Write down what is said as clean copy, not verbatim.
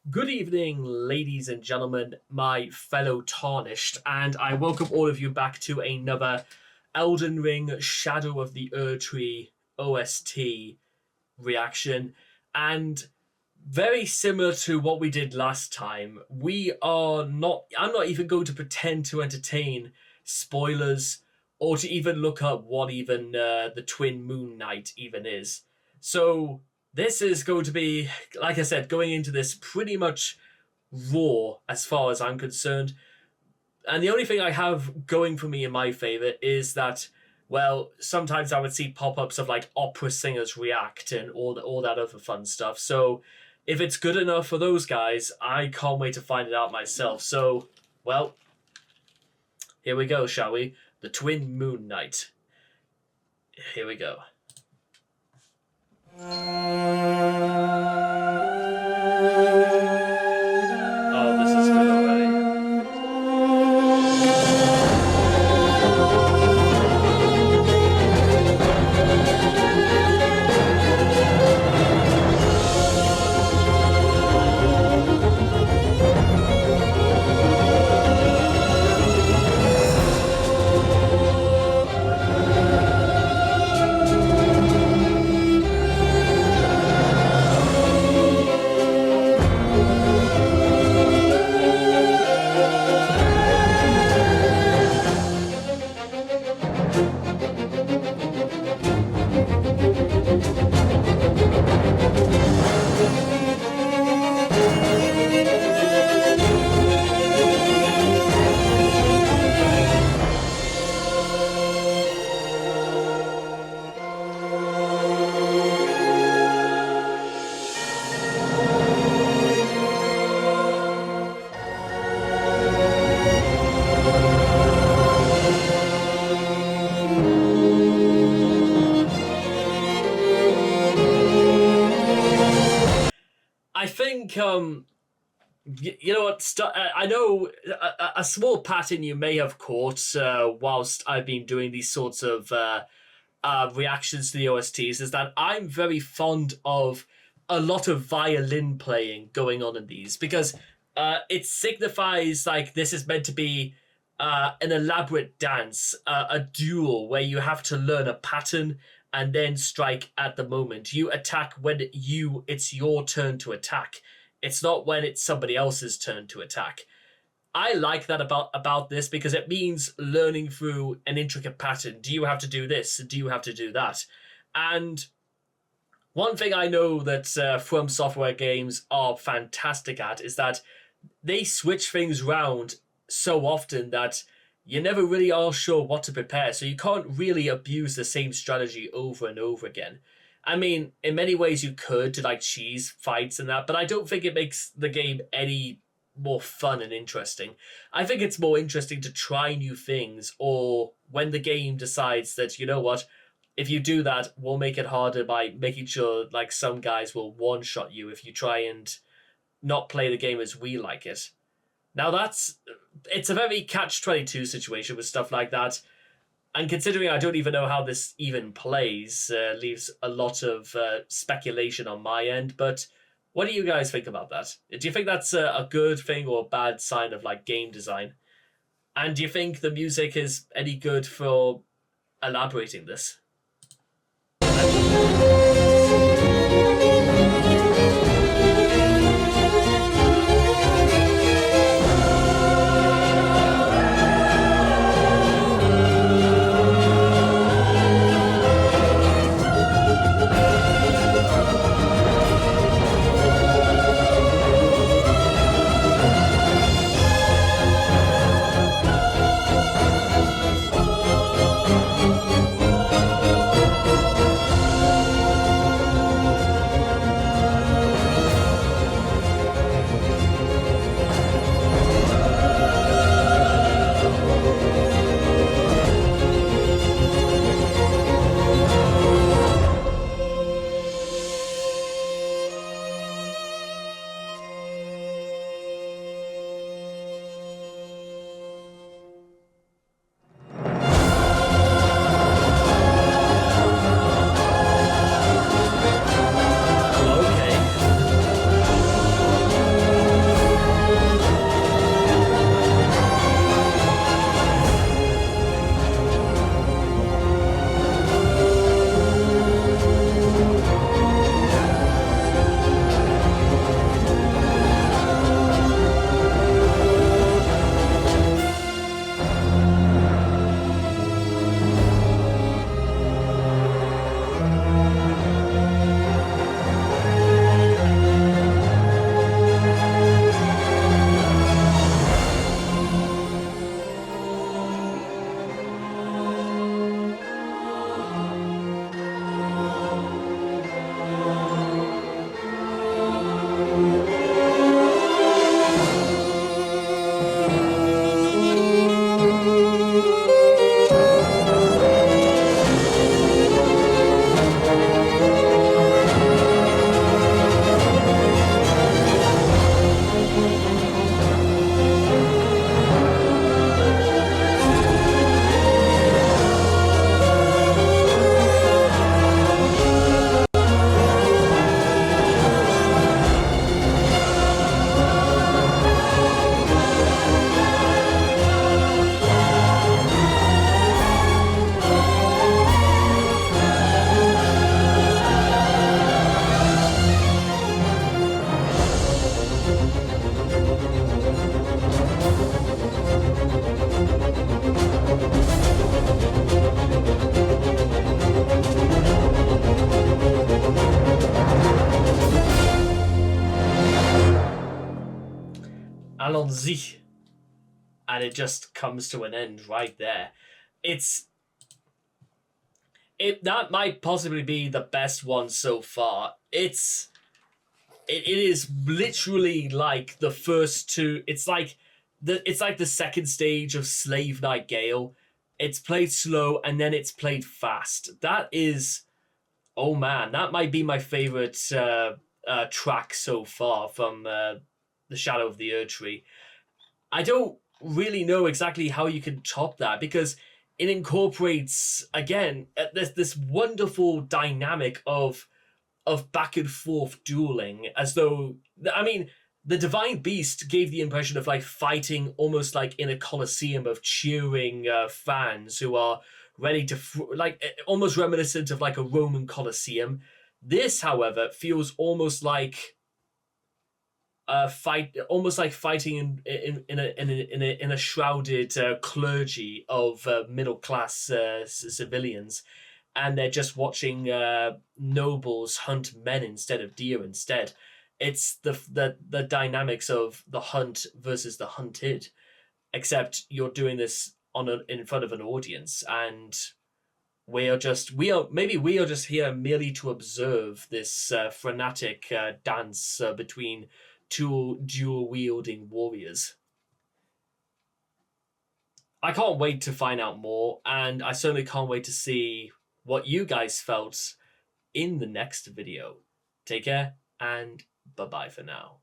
Good evening, ladies and gentlemen, my fellow tarnished, and I welcome all of you back to another Elden Ring Shadow of the Erdtree OST reaction. And very similar to what we did last time, I'm not even going to pretend to entertain spoilers or to even look up what even the Twin Moon Knight even is. So this is going to be, like I said, going into this pretty much raw as far as I'm concerned. And the only thing I have going for me in my favor is that, well, sometimes I would see pop-ups of like opera singers react and all that other fun stuff. So if it's good enough for those guys, I can't wait to find it out myself. So, well, here we go, shall we? The Twin Moon Knight. Here we go. Oh, this is good already. I think you know what? I know a small pattern you may have caught whilst I've been doing these sorts of reactions to the OSTs is that I'm very fond of a lot of violin playing going on in these because it signifies like this is meant to be an elaborate dance, a duel where you have to learn a pattern and then strike at the moment. You attack when it's your turn to attack. It's not when it's somebody else's turn to attack. I like that about this because it means learning through an intricate pattern. Do you have to do this? Do you have to do that? And one thing I know that From Software games are fantastic at is that they switch things around so often that you never really are sure what to prepare. So you can't really abuse the same strategy over and over again. I mean, in many ways you could to like cheese fights and that, but I don't think it makes the game any more fun and interesting. I think it's more interesting to try new things, or when the game decides that, you know what, if you do that, we'll make it harder by making sure like some guys will one-shot you if you try and not play the game as we like it. Now it's a very catch-22 situation with stuff like that. And considering I don't even know how this even plays, leaves a lot of speculation on my end. But what do you guys think about that? Do you think that's a good thing or a bad sign of like game design? And do you think the music is any good for elaborating this? Allons-y. And it just comes to an end right there. That might possibly be the best one so far. It is literally like the first two. It's like the second stage of Slave Night Gale. It's played slow and then it's played fast. That is, oh man, that might be my favorite track so far from the Shadow of the Erdtree. I don't really know exactly how you can top that because it incorporates again this wonderful dynamic of back and forth dueling, as though, I mean, the Divine Beast gave the impression of like fighting almost like in a coliseum of cheering fans who are ready to like almost reminiscent of like a Roman Colosseum. This, however, feels almost like almost like fighting in a shrouded clergy of middle class civilians, and they're just watching nobles hunt men instead of deer. Instead, it's the dynamics of the hunt versus the hunted, except you're doing this in front of an audience, and we are just here merely to observe this frenetic dance between two dual wielding warriors. I can't wait to find out more, and I certainly can't wait to see what you guys felt in the next video. Take care, and bye-bye for now.